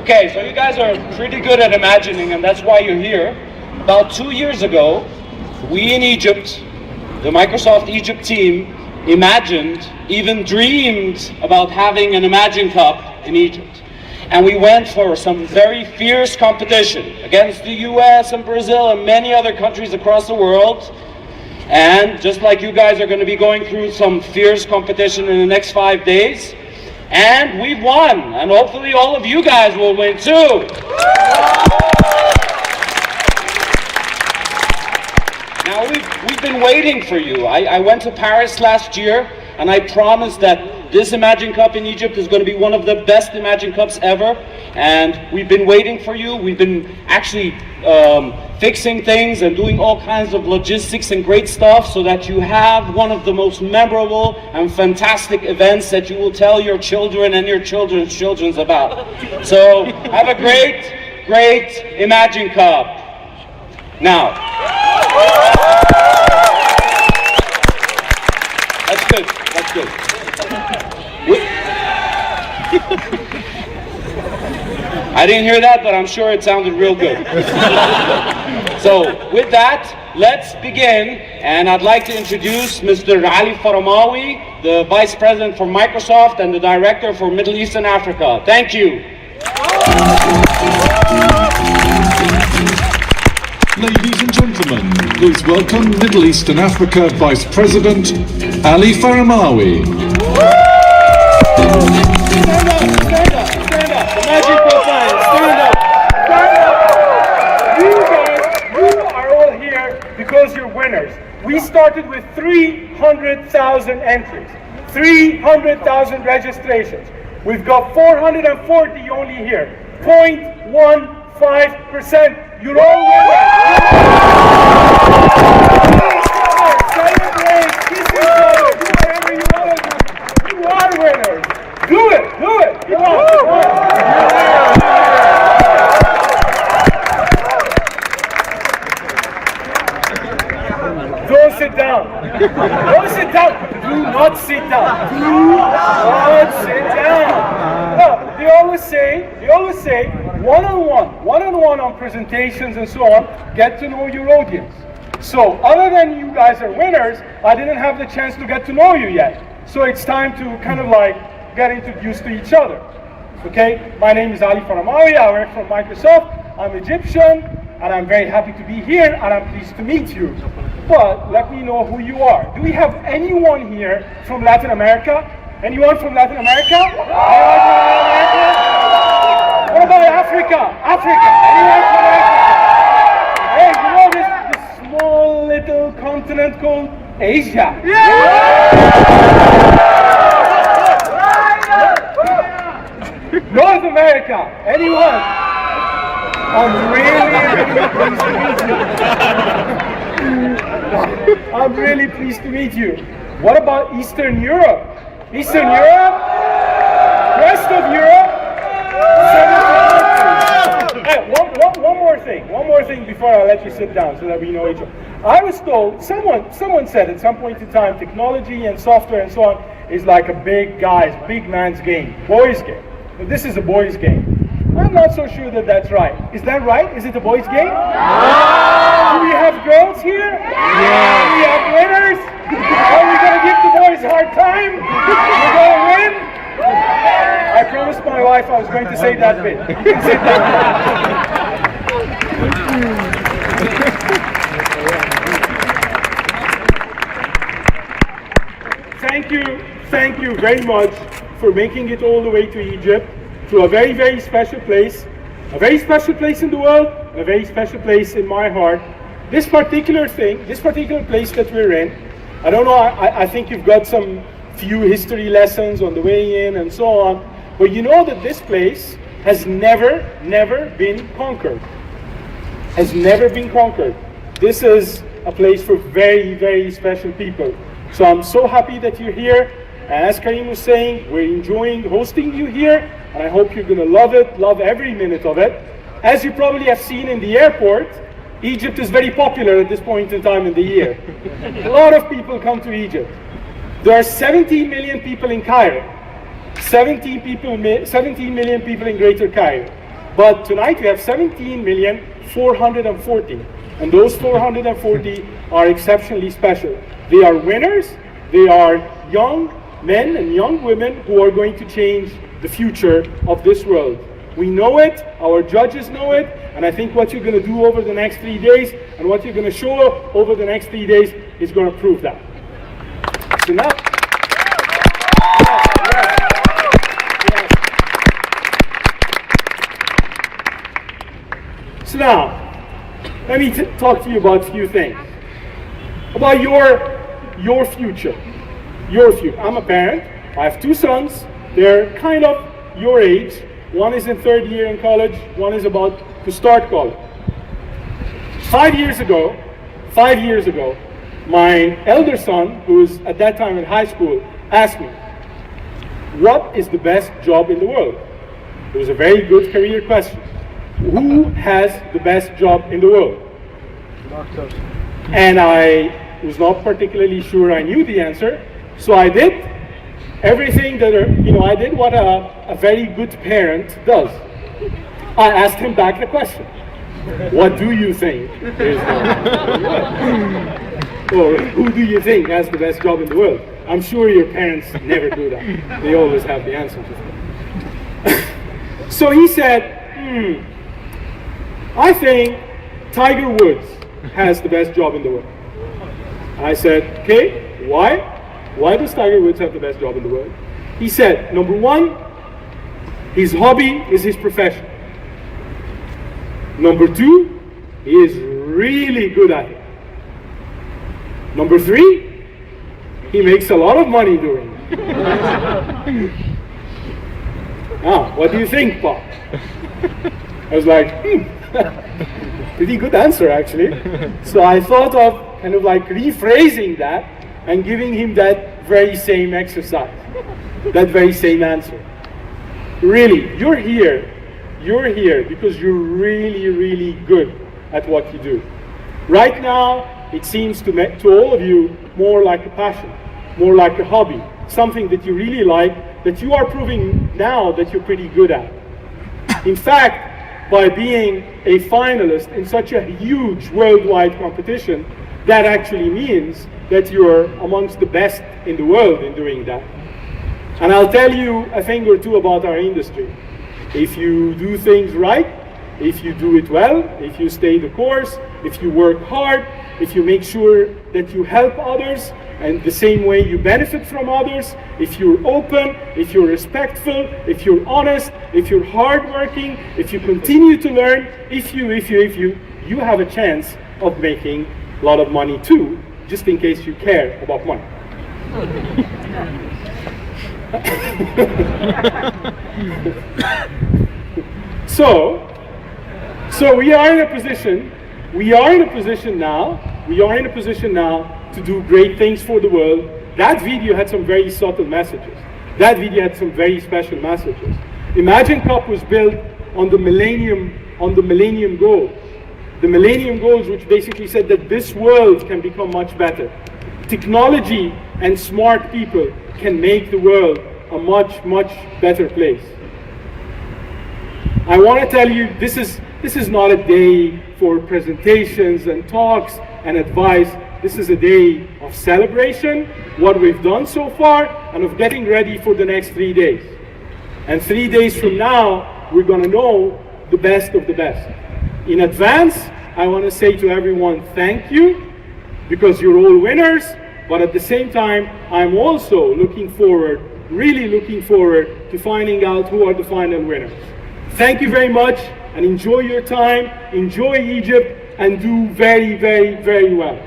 Okay, so you guys are pretty good at imagining, and that's why you're here. About 2 years ago, we in Egypt, the Microsoft Egypt team, imagined, even dreamed about having an Imagine Cup in Egypt. And we went for some very fierce competition against the US and Brazil and many other countries across the world. And just like you guys are going to be going through some fierce competition in the next 5 days, and we've won, and hopefully all of you guys will win too. Now we've been waiting for you. I went to Paris last year, and I promised that this Imagine Cup in Egypt is going to be one of the best Imagine Cups ever. And we've been waiting for you. We've been actually fixing things and doing all kinds of logistics and great stuff so that you have one of the most memorable and fantastic events that you will tell your children and your children's children about. So have a great Imagine Cup. Now, that's good. I didn't hear that, but I'm sure it sounded real good. So with that, let's begin. And I'd like to introduce Mr. Ali Faramawi, the Vice President for Microsoft and the Director for Middle East and Africa. Thank you. Ladies and gentlemen, please welcome Middle East and Africa Vice President Ali Faramawi. Stand up. The Magic Cup fans, stand up. You guys, you are all here because you're winners. We started with 300,000 entries, 300,000 registrations. We've got 440 only here, 0.15%. You're all winners. Celebrate, kiss each other, do whatever you want to do. You are winners. Do it. Come on. Don't sit down. Do not sit down. No, they always say, one-on-one on presentations and so on, get to know your audience. So, other than you guys are winners, I didn't have the chance to get to know you yet. So it's time to kind of like get introduced to each other. Okay, my name is Ali Faramawi, I work for Microsoft, I'm Egyptian, and I'm very happy to be here, and I'm pleased to meet you. But let me know who you are. Do we have anyone here from Latin America? Anyone from Latin America? What about Africa? Anyone from Africa? Hey, you know this small little continent called Asia? North America, anyone? I'm really pleased to meet you. What about Eastern Europe? Rest of Europe? Hey, one more thing before I let you sit down so that we know each other. I was told, someone said at some point in time, technology and software and so on is like a big man's game, boys' game. But this is a boys' game. I'm not so sure that that's right. Is that right? Is it a boys' game? Do we have girls here? Do we have winners? Are we going to give the boys a hard time? We're going to win? I promised my wife I was going to say that bit. You can say that bit. Thank you very much for making it all the way to Egypt, to a very, very special place in the world, and a very special place in my heart. This particular place that we're in, I don't know, I think you've got some few history lessons on the way in and so on, but you know that this place has never been conquered. This is a place for very, very special people. So I'm so happy that you're here. And as Karim was saying, we're enjoying hosting you here, and I hope you're going to love it, love every minute of it. As you probably have seen in the airport, Egypt is very popular at this point in time in the year. A lot of people come to Egypt. There are 17 million people in Cairo, 17 million people in Greater Cairo. But tonight we have 17,440,000. And those 440 are exceptionally special. They are winners. They are young men and young women who are going to change the future of this world. We know it, our judges know it, and I think what you're going to do over the next 3 days and what you're going to show over the next 3 days is going to prove that. So now, So now, let me talk to you about a few things. About your future. Your future. I'm a parent. I have 2 sons. They're kind of your age. One is in 3rd year in college. One is about to start college. 5 years ago, my elder son, who was at that time in high school, asked me, what is the best job in the world? It was a very good career question. Who has the best job in the world? And I was not particularly sure I knew the answer, so I did everything that, I did what a very good parent does. I asked him back the question. What do you think is or who do you think has the best job in the world? I'm sure your parents never do that. They always have the answer to that. So he said, I think Tiger Woods has the best job in the world. I said, okay, why? Why does Tiger Woods have the best job in the world? He said, number 1, his hobby is his profession. Number 2, he is really good at it. Number 3, he makes a lot of money doing it. Now, what do you think, Bob? I was like, pretty good answer, actually. So I thought of kind of like rephrasing that and giving him that very same exercise, that very same answer. Really, you're here because you're really, really good at what you do. Right now, it seems to all of you more like a passion, more like a hobby, something that you really like, that you are proving now that you're pretty good at. In fact, by being a finalist in such a huge worldwide competition, that actually means that you're amongst the best in the world in doing that. And I'll tell you a thing or two about our industry. If you do things right, if you do it well, if you stay the course, if you work hard, if you make sure that you help others, and the same way you benefit from others, if you're open, if you're respectful, if you're honest, if you're hardworking, if you continue to learn, if you have a chance of making a lot of money too, just in case you care about money. So we are in a position now to do great things for the world. That video had some very subtle messages. That video had some very special messages. Imagine Cup was built on the Millennium Goals. The Millennium Goals, which basically said that this world can become much better. Technology and smart people can make the world a much, much better place. I want to tell you, this is not a day for presentations and talks and advice. This is a day of celebration, what we've done so far, and of getting ready for the next 3 days. And 3 days from now, we're going to know the best of the best. In advance, I want to say to everyone, thank you, because you're all winners, but at the same time, I'm also really looking forward to finding out who are the final winners. Thank you very much, and enjoy your time, enjoy Egypt, and do very, very, very well.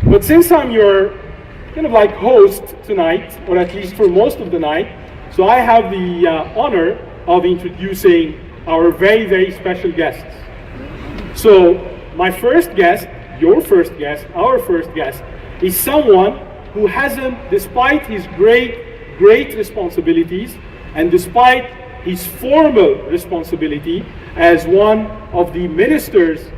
But since I'm your kind of like host tonight, or at least for most of the night, so I have the honor of introducing our very, very special guests. So my first guest, your first guest, our first guest, is someone who hasn't, despite his great responsibilities, and despite his formal responsibility as one of the ministers